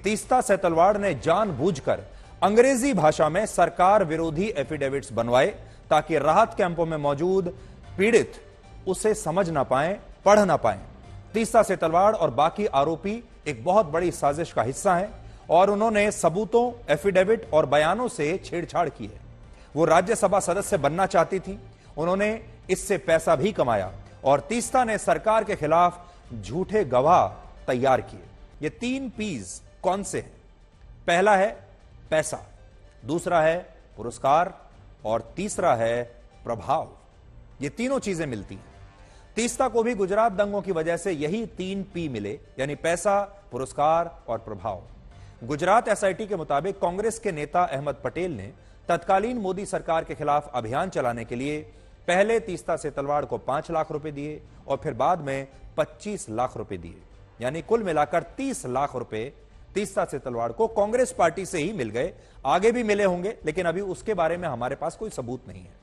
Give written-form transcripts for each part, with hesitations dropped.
तीस्ता सेतलवाड़ ने जानबूझकर अंग्रेजी भाषा में सरकार विरोधी एफिडेविट्स बनवाए ताकि राहत कैंपों में मौजूद पीड़ित उसे समझ ना पाए, पढ़ ना पाए। तीस्ता सेतलवाड़ और बाकी आरोपी एक बहुत बड़ी साजिश का हिस्सा हैं और उन्होंने सबूतों, एफिडेविट और बयानों से छेड़छाड़ की है। वो राज्यसभा सदस्य बनना चाहती थी, उन्होंने इससे पैसा भी कमाया और तीस्ता ने सरकार के खिलाफ झूठे गवाह तैयार किए। ये 3 पीज कौन से हैं? पहला है पैसा, दूसरा है पुरस्कार और तीसरा है प्रभाव। ये तीनों चीजें मिलती हैं। तीस्ता को भी गुजरात दंगों की वजह से यही 3 पी मिले, यानी पैसा, पुरस्कार और प्रभाव। गुजरात एसआईटी के मुताबिक कांग्रेस के नेता अहमद पटेल ने तत्कालीन मोदी सरकार के खिलाफ अभियान चलाने के लिए पहले तीस्ता सेतलवाड़ को 5 लाख रुपए दिए और फिर बाद में 25 लाख रुपए दिए, यानी कुल मिलाकर 30 लाख रुपए तीस्ता सेतलवाड़ को कांग्रेस पार्टी से ही मिल गए। आगे भी मिले होंगे, लेकिन अभी उसके बारे में हमारे पास कोई सबूत नहीं है।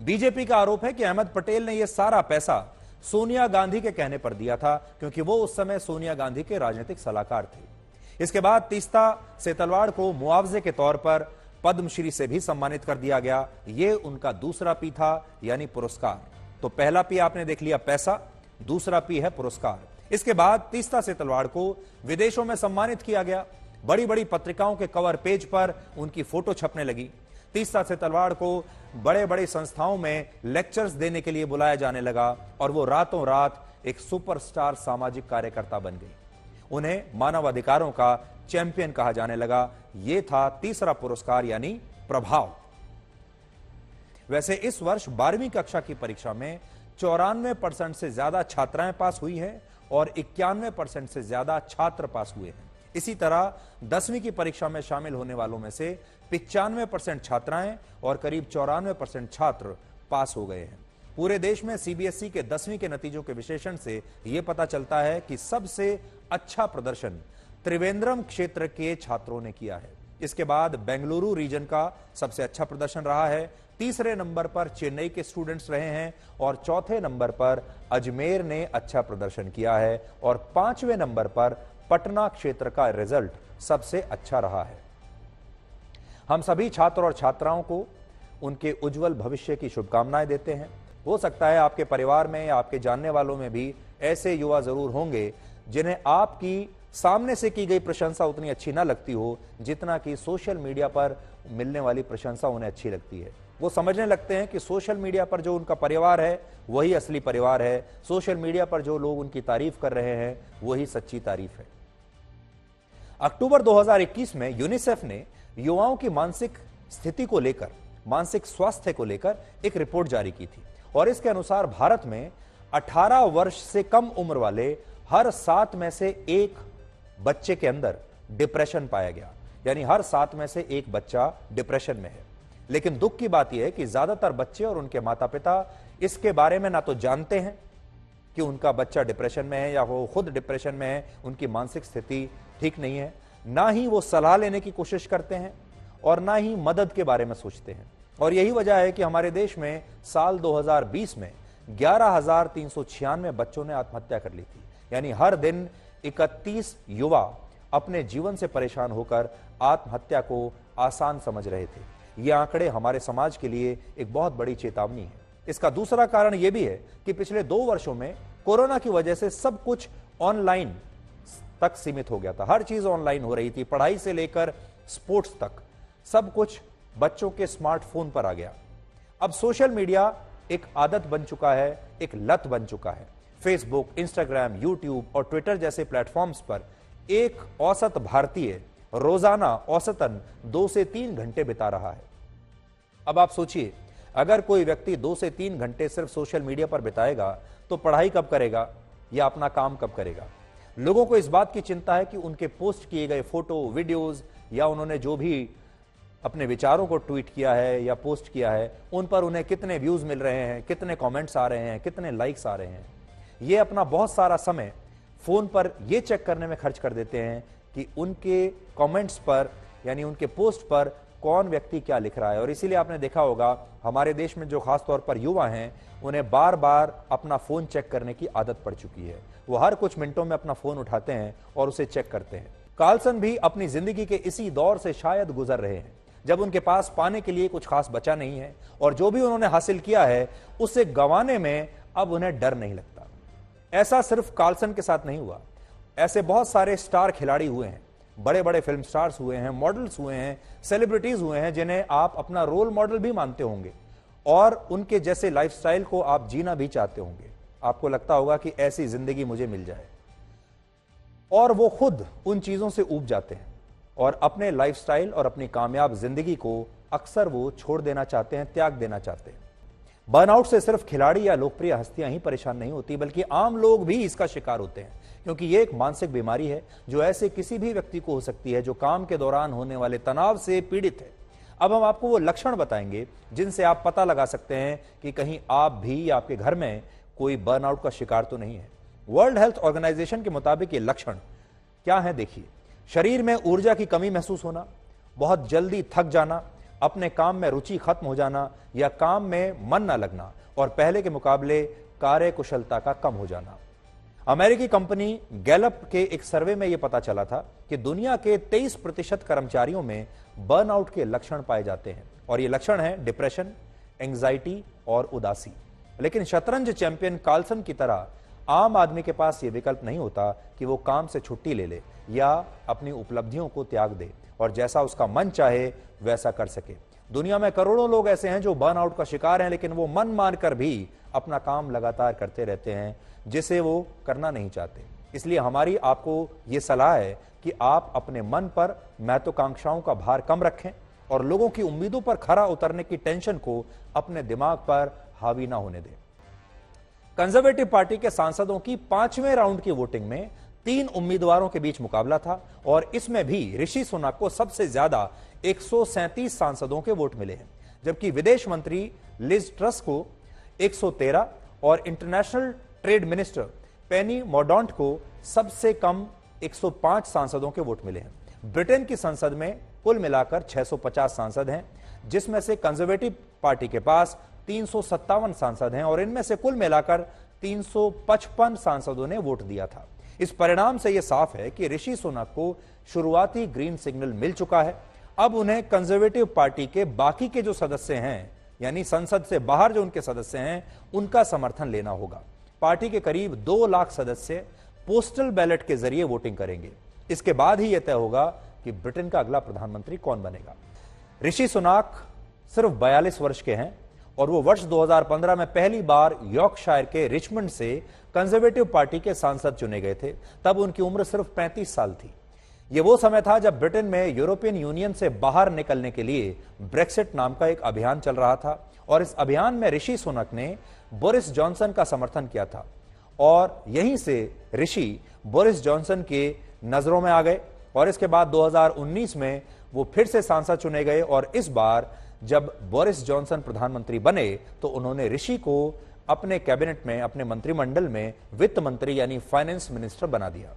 बीजेपी का आरोप है कि अहमद पटेल ने यह सारा पैसा सोनिया गांधी के कहने पर दिया था, क्योंकि वो उस समय सोनिया गांधी के राजनीतिक सलाहकार थे। इसके बाद तीस्ता सेतलवाड़ को मुआवजे के तौर पर पद्मश्री से भी सम्मानित कर दिया गया। यह उनका दूसरा पी था, यानी पुरस्कार। तो पहला पी आपने देख लिया पैसा, दूसरा पी है पुरस्कार। इसके बाद तीस्ता सेतलवाड़ को विदेशों में सम्मानित किया गया। बड़ी बड़ी पत्रिकाओं के कवर पेज पर उनकी फोटो छपने लगी। तीस्ता सेतलवाड़ को बड़े बड़े संस्थाओं में लेक्चर्स देने के लिए बुलाया जाने लगा और वो रातों रात एक सुपरस्टार सामाजिक कार्यकर्ता बन गई। उन्हें मानव अधिकारों का चैंपियन कहा जाने लगा। यह था तीसरा पुरस्कार, यानी प्रभाव। वैसे इस वर्ष 12वीं कक्षा की परीक्षा में 94% से ज्यादा छात्राएं पास हुई हैं और 91% से ज्यादा छात्र पास हुए हैं। इसी तरह 10वीं की परीक्षा में शामिल होने वालों में से 95% छात्राएं और करीब 94% छात्र पास हो गए हैं। पूरे देश में सीबीएसई के 10वीं के नतीजों के विश्लेषण से यह पता चलता है कि सबसे अच्छा प्रदर्शन त्रिवेंद्रम क्षेत्र के छात्रों ने किया है। इसके बाद बेंगलुरु रीजन का सबसे अच्छा प्रदर्शन रहा है। तीसरे नंबर पर चेन्नई के स्टूडेंट्स रहे हैं और चौथे नंबर पर अजमेर ने अच्छा प्रदर्शन किया है और 5वें नंबर पर पटना क्षेत्र का रिजल्ट सबसे अच्छा रहा है। हम सभी छात्र और छात्राओं को उनके उज्जवल भविष्य की शुभकामनाएं देते हैं। हो सकता है आपके परिवार में या आपके जानने वालों में भी ऐसे युवा जरूर होंगे जिन्हें आपकी सामने से की गई प्रशंसा उतनी अच्छी ना लगती हो जितना कि सोशल मीडिया पर मिलने वाली प्रशंसा उन्हें अच्छी लगती है। वो समझने लगते हैं कि सोशल मीडिया पर जो उनका परिवार है वही असली परिवार है, सोशल मीडिया पर जो लोग उनकी तारीफ कर रहे हैं वही सच्ची तारीफ है। अक्टूबर 2021 में यूनिसेफ ने युवाओं की मानसिक स्थिति को लेकर, मानसिक स्वास्थ्य को लेकर एक रिपोर्ट जारी की थी और इसके अनुसार भारत में 18 वर्ष से कम उम्र वाले हर 7 में से 1 बच्चे के अंदर डिप्रेशन पाया गया, यानी हर 7 में से 1 बच्चा डिप्रेशन में है। लेकिन दुख की बात यह है कि ज्यादातर बच्चे और उनके माता पिता इसके बारे में ना तो जानते हैं कि उनका बच्चा डिप्रेशन में है या वो खुद डिप्रेशन में है, उनकी मानसिक स्थिति ठीक नहीं है, ना ही वो सलाह लेने की कोशिश करते हैं और ना ही मदद के बारे में सोचते हैं। और यही वजह है कि हमारे देश में साल 2020 में 11,396 बच्चों ने आत्महत्या कर ली थी, यानी हर दिन 31 युवा अपने जीवन से परेशान होकर आत्महत्या को आसान समझ रहे थे। ये आंकड़े हमारे समाज के लिए एक बहुत बड़ी चेतावनी है। इसका दूसरा कारण यह भी है कि पिछले 2 वर्षों में कोरोना की वजह से सब कुछ ऑनलाइन तक सीमित हो गया था। हर चीज ऑनलाइन हो रही थी, पढ़ाई से लेकर स्पोर्ट्स तक सब कुछ बच्चों के स्मार्टफोन पर आ गया। अब सोशल मीडिया एक आदत बन चुका है, एक लत बन चुका है। फेसबुक, इंस्टाग्राम, यूट्यूब और ट्विटर जैसे प्लेटफॉर्म्स पर एक औसत भारतीय रोजाना औसतन 2 से 3 घंटे बिता रहा है। अब आप सोचिए, अगर कोई व्यक्ति 2 से 3 घंटे सिर्फ सोशल मीडिया पर बिताएगा तो पढ़ाई कब करेगा या अपना काम कब करेगा? लोगों को इस बात की चिंता है कि उनके पोस्ट किए गए फोटो, वीडियोस या उन्होंने जो भी अपने विचारों को ट्वीट किया है या पोस्ट किया है उन पर उन्हें कितने व्यूज मिल रहे हैं, कितने कमेंट्स आ रहे हैं, कितने लाइक्स आ रहे हैं। ये अपना बहुत सारा समय फोन पर यह चेक करने में खर्च कर देते हैं कि उनके कमेंट्स पर, यानी उनके पोस्ट पर कौन व्यक्ति क्या लिख रहा है। और इसीलिए आपने देखा होगा हमारे देश में जो खासतौर पर युवा हैं उन्हें बार बार अपना फोन चेक करने की आदत पड़ चुकी है। वो हर कुछ मिनटों में अपना फोन उठाते हैं और उसे चेक करते हैं। कार्लसन भी अपनी जिंदगी के इसी दौर से शायद गुजर रहे हैं, जब उनके पास पाने के लिए कुछ खास बचा नहीं है और जो भी उन्होंने हासिल किया है उसे गंवाने में अब उन्हें डर नहीं लगता। ऐसा सिर्फ कार्लसन के साथ नहीं हुआ, ऐसे बहुत सारे स्टार खिलाड़ी हुए हैं, बड़े बड़े फिल्म स्टार्स हुए हैं, मॉडल्स हुए हैं, सेलिब्रिटीज हुए हैं जिन्हें आप अपना रोल मॉडल भी मानते होंगे और उनके जैसे लाइफस्टाइल को आप जीना भी चाहते होंगे। आपको लगता होगा कि ऐसी जिंदगी मुझे मिल जाए, और वो खुद उन चीजों से ऊब जाते हैं और अपने लाइफस्टाइल और अपनी कामयाब जिंदगी को अक्सर वो छोड़ देना चाहते हैं, त्याग देना चाहते हैं। बर्नआउट से सिर्फ खिलाड़ी या लोकप्रिय हस्तियां ही परेशान नहीं होती, बल्कि आम लोग भी इसका शिकार होते हैं, क्योंकि ये एक मानसिक बीमारी है जो ऐसे किसी भी व्यक्ति को हो सकती है जो काम के दौरान होने वाले तनाव से पीड़ित है। अब हम आपको वो लक्षण बताएंगे जिनसे आप पता लगा सकते हैं कि कहीं आप भी या आपके घर में कोई बर्नआउट का शिकार तो नहीं है। वर्ल्ड हेल्थ ऑर्गेनाइजेशन के मुताबिक ये लक्षण क्या है, देखिए। शरीर में ऊर्जा की कमी महसूस होना, बहुत जल्दी थक जाना, अपने काम में रुचि खत्म हो जाना या काम में मन न लगना और पहले के मुकाबले कार्य कुशलता का कम हो जाना। अमेरिकी कंपनी गैलप के एक सर्वे में यह पता चला था कि दुनिया के 23% कर्मचारियों में बर्नआउट के लक्षण पाए जाते हैं और ये लक्षण है डिप्रेशन, एंजाइटी और उदासी। लेकिन शतरंज चैंपियन कार्लसन की तरह आम आदमी के पास यह विकल्प नहीं होता कि वो काम से छुट्टी ले ले या अपनी उपलब्धियों को त्याग दे और जैसा उसका मन चाहे वैसा कर सके। दुनिया में करोड़ों लोग ऐसे हैं जो बर्नआउट का शिकार हैं, लेकिन वो मन मानकर भी अपना काम लगातार करते रहते हैं जिसे वो करना नहीं चाहते। इसलिए हमारी आपको ये सलाह है कि आप अपने मन पर महत्वाकांक्षाओं का भार कम रखें और लोगों की उम्मीदों पर खरा उतरने की टेंशन को अपने दिमाग पर हावी ना होने दें। कंजर्वेटिव पार्टी के सांसदों की 5वें राउंड की वोटिंग में 3 उम्मीदवारों के बीच मुकाबला था और इसमें भी ऋषि सुनक को सबसे ज्यादा 137 सांसदों के वोट मिले हैं, जबकि विदेश मंत्री लिज ट्रस को 113 और इंटरनेशनल ट्रेड मिनिस्टर पेनी मोर्डांट को सबसे कम 105 सांसदों के वोट मिले हैं। ब्रिटेन की संसद में कुल मिलाकर 650 सांसद हैं, जिसमें से कंजर्वेटिव पार्टी के पास 357 सांसद हैं और इनमें से कुल मिलाकर 355 सांसदों ने वोट दिया था। इस परिणाम से यह साफ है कि ऋषि सुनक को शुरुआती ग्रीन सिग्नल मिल चुका है। अब उन्हें कंजर्वेटिव पार्टी के बाकी के जो सदस्य हैं, यानी संसद से बाहर जो उनके सदस्य हैं, उनका समर्थन लेना होगा। पार्टी के करीब 2 लाख सदस्य पोस्टल बैलेट के जरिए वोटिंग करेंगे। इसके बाद ही यह तय होगा कि ब्रिटेन का अगला प्रधानमंत्री कौन बनेगा। ऋषि सुनक सिर्फ 42 वर्ष के हैं और वो वर्ष 2015 में पहली बार यॉर्कशायर के रिचमंड से कंजर्वेटिव पार्टी के सांसद चुने गए थे। तब उनकी उम्र सिर्फ 35 साल थी। यह वो समय था जब ब्रिटेन में यूरोपियन यूनियन से बाहर निकलने के लिए ब्रेक्सिट नाम का एक अभियान चल रहा था और इस अभियान में ऋषि सुनक ने बोरिस जॉनसन का समर्थन किया था और यहीं से ऋषि बोरिस जॉनसन के नजरों में आ गए और इसके बाद 2019 में वो फिर से सांसद चुने गए और इस बार जब बोरिस जॉनसन प्रधानमंत्री बने तो उन्होंने ऋषि को अपने कैबिनेट में, अपने मंत्रिमंडल में वित्त मंत्री यानी फाइनेंस मिनिस्टर बना दिया।